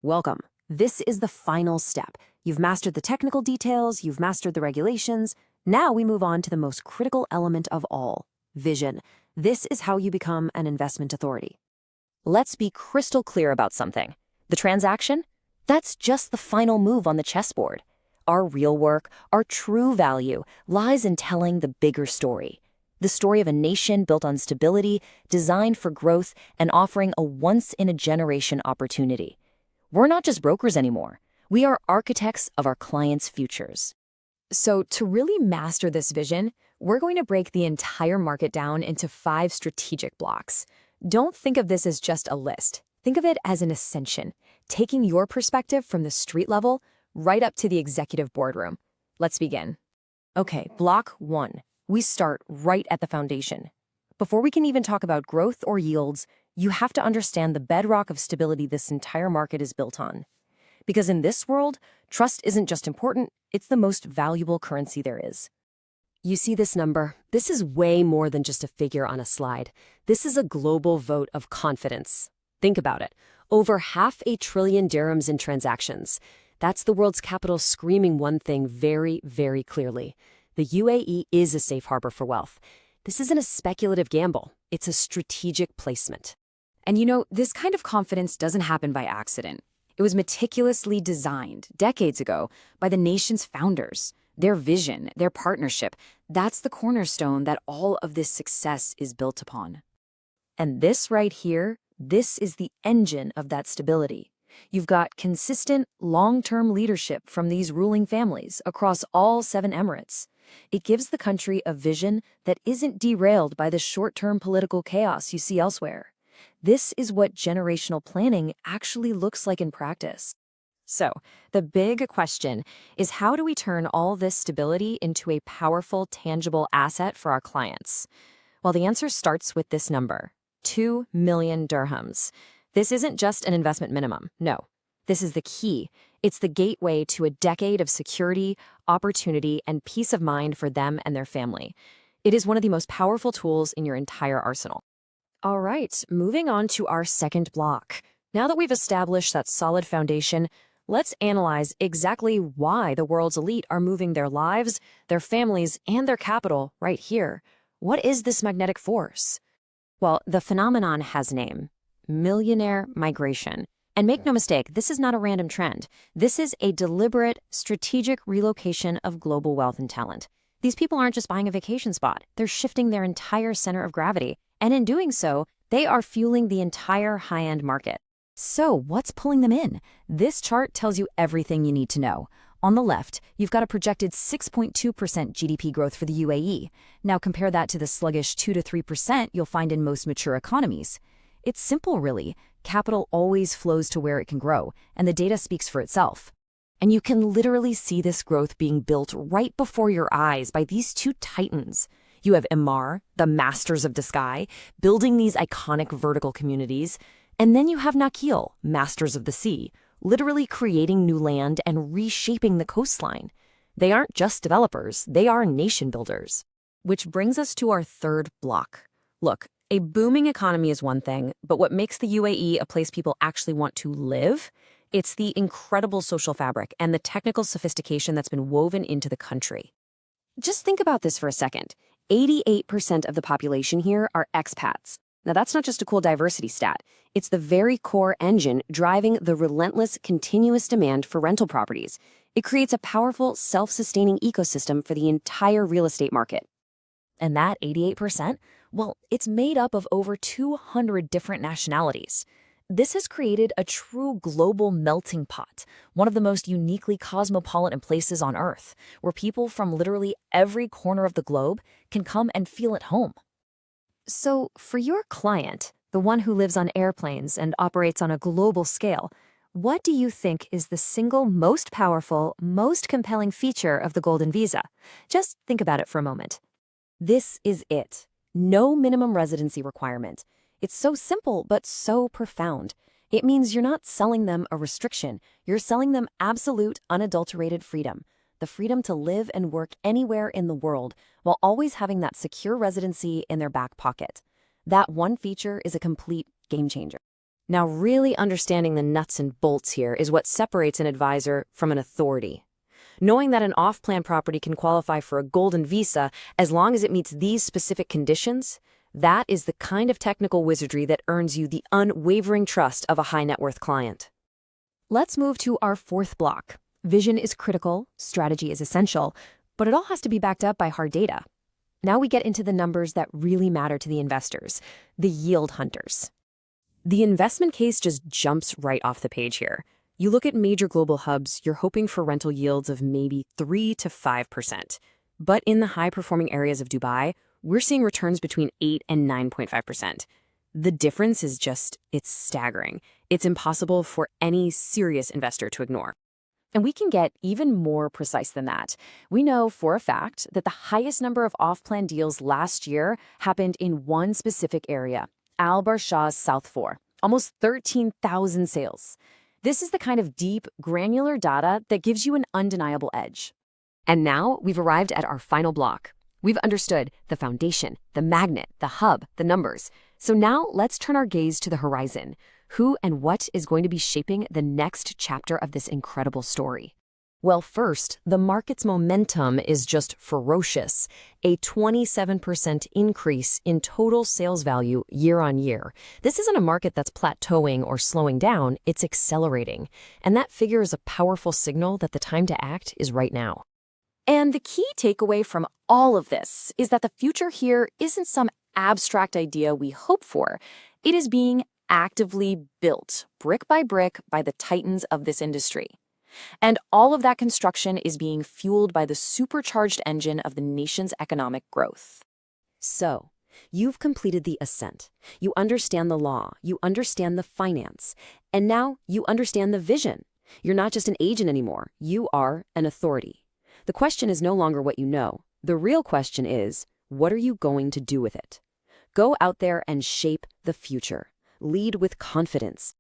Welcome. This is the final step. You've mastered the technical details, you've mastered the regulations. Now we move on to the most critical element of all, vision. This is how you become an investment authority. Let's be crystal clear about something. The transaction? That's just the final move on the chessboard. Our real work, our true value, lies in telling the bigger story. The story of a nation built on stability, designed for growth, and offering a once-in-a-generation opportunity. We're not just brokers anymore. We are architects of our clients' futures. So to really master this vision, we're going to break the entire market down into 5 strategic blocks. Don't think of this as just a list. Think of it as an ascension, taking your perspective from the street level right up to the executive boardroom. Let's begin. Okay, block 1. We start right at the foundation. Before we can even talk about growth or yields, you have to understand the bedrock of stability this entire market is built on. Because in this world, trust isn't just important, it's the most valuable currency there is. You see this number? This is way more than just a figure on a slide. This is a global vote of confidence. Think about it. Over $500 billion dirhams in transactions. That's the world's capital screaming one thing very, very clearly. The UAE is a safe harbor for wealth. This isn't a speculative gamble. It's a strategic placement. And you know, this kind of confidence doesn't happen by accident. It was meticulously designed decades ago by the nation's founders. Their vision, their partnership, that's the cornerstone that all of this success is built upon. And this right here, this is the engine of that stability. You've got consistent, long-term leadership from these ruling families across all 7 emirates. It gives the country a vision that isn't derailed by the short-term political chaos you see elsewhere. This is what generational planning actually looks like in practice. So, the big question is, how do we turn all this stability into a powerful, tangible asset for our clients? Well, the answer starts with this number, 2 million dirhams. This isn't just an investment minimum. No, this is the key. It's the gateway to a decade of security, opportunity, and peace of mind for them and their family. It is one of the most powerful tools in your entire arsenal. All right, moving on to our second block. Now that we've established that solid foundation, let's analyze exactly why the world's elite are moving their lives, their families, and their capital right here. What is this magnetic force? Well, the phenomenon has a name: millionaire migration. And make no mistake, this is not a random trend. This is a deliberate, strategic relocation of global wealth and talent. These people aren't just buying a vacation spot. They're shifting their entire center of gravity. And in doing so, they are fueling the entire high-end market. So what's pulling them in? This chart tells you everything you need to know. On the left, you've got a projected 6.2% GDP growth for the UAE. Now compare that to the sluggish 2 to 3% you'll find in most mature economies. It's simple, really. Capital always flows to where it can grow, and the data speaks for itself. And you can literally see this growth being built right before your eyes by these 2 titans. You have Emaar, the masters of the sky, building these iconic vertical communities. And then you have Nakheel, masters of the sea, literally creating new land and reshaping the coastline. They aren't just developers, they are nation builders. Which brings us to our third block. Look, a booming economy is one thing, but what makes the UAE a place people actually want to live? It's the incredible social fabric and the technical sophistication that's been woven into the country. Just think about this for a second. 88% of the population here are expats. Now, that's not just a cool diversity stat. It's the very core engine driving the relentless, continuous demand for rental properties. It creates a powerful, self-sustaining ecosystem for the entire real estate market. And that 88%? Well, it's made up of over 200 different nationalities. This has created a true global melting pot, one of the most uniquely cosmopolitan places on Earth, where people from literally every corner of the globe can come and feel at home. So, for your client, the one who lives on airplanes and operates on a global scale, what do you think is the single most powerful, most compelling feature of the Golden Visa? Just think about it for a moment. This is it. No minimum residency requirement. It's so simple, but so profound. It means you're not selling them a restriction. You're selling them absolute, unadulterated freedom. The freedom to live and work anywhere in the world while always having that secure residency in their back pocket. That one feature is a complete game changer. Now, really understanding the nuts and bolts here is what separates an advisor from an authority. Knowing that an off-plan property can qualify for a golden visa as long as it meets these specific conditions, that is the kind of technical wizardry that earns you the unwavering trust of a high-net-worth client. Let's move to our fourth block. Vision is critical, strategy is essential, but it all has to be backed up by hard data. Now we get into the numbers that really matter to the investors, the yield hunters. The investment case just jumps right off the page here. You look at major global hubs, you're hoping for rental yields of maybe 3 to 5%. But in the high-performing areas of Dubai, we're seeing returns between 8 and 9.5%. The difference is it's staggering. It's impossible for any serious investor to ignore. And we can get even more precise than that. We know for a fact that the highest number of off-plan deals last year happened in one specific area, Al Barshah's South 4, almost 13,000 sales. This is the kind of deep, granular data that gives you an undeniable edge. And now we've arrived at our final block. We've understood the foundation, the magnet, the hub, the numbers. So now let's turn our gaze to the horizon. Who and what is going to be shaping the next chapter of this incredible story? Well, first, the market's momentum is just ferocious. A 27% increase in total sales value year on year. This isn't a market that's plateauing or slowing down, it's accelerating. And that figure is a powerful signal that the time to act is right now. And the key takeaway from all of this is that the future here isn't some abstract idea we hope for. It is being actively built, brick by the titans of this industry. And all of that construction is being fueled by the supercharged engine of the nation's economic growth. So, you've completed the ascent. You understand the law, you understand the finance, and now you understand the vision. You're not just an agent anymore, you are an authority. The question is no longer what you know. The real question is, what are you going to do with it? Go out there and shape the future. Lead with confidence.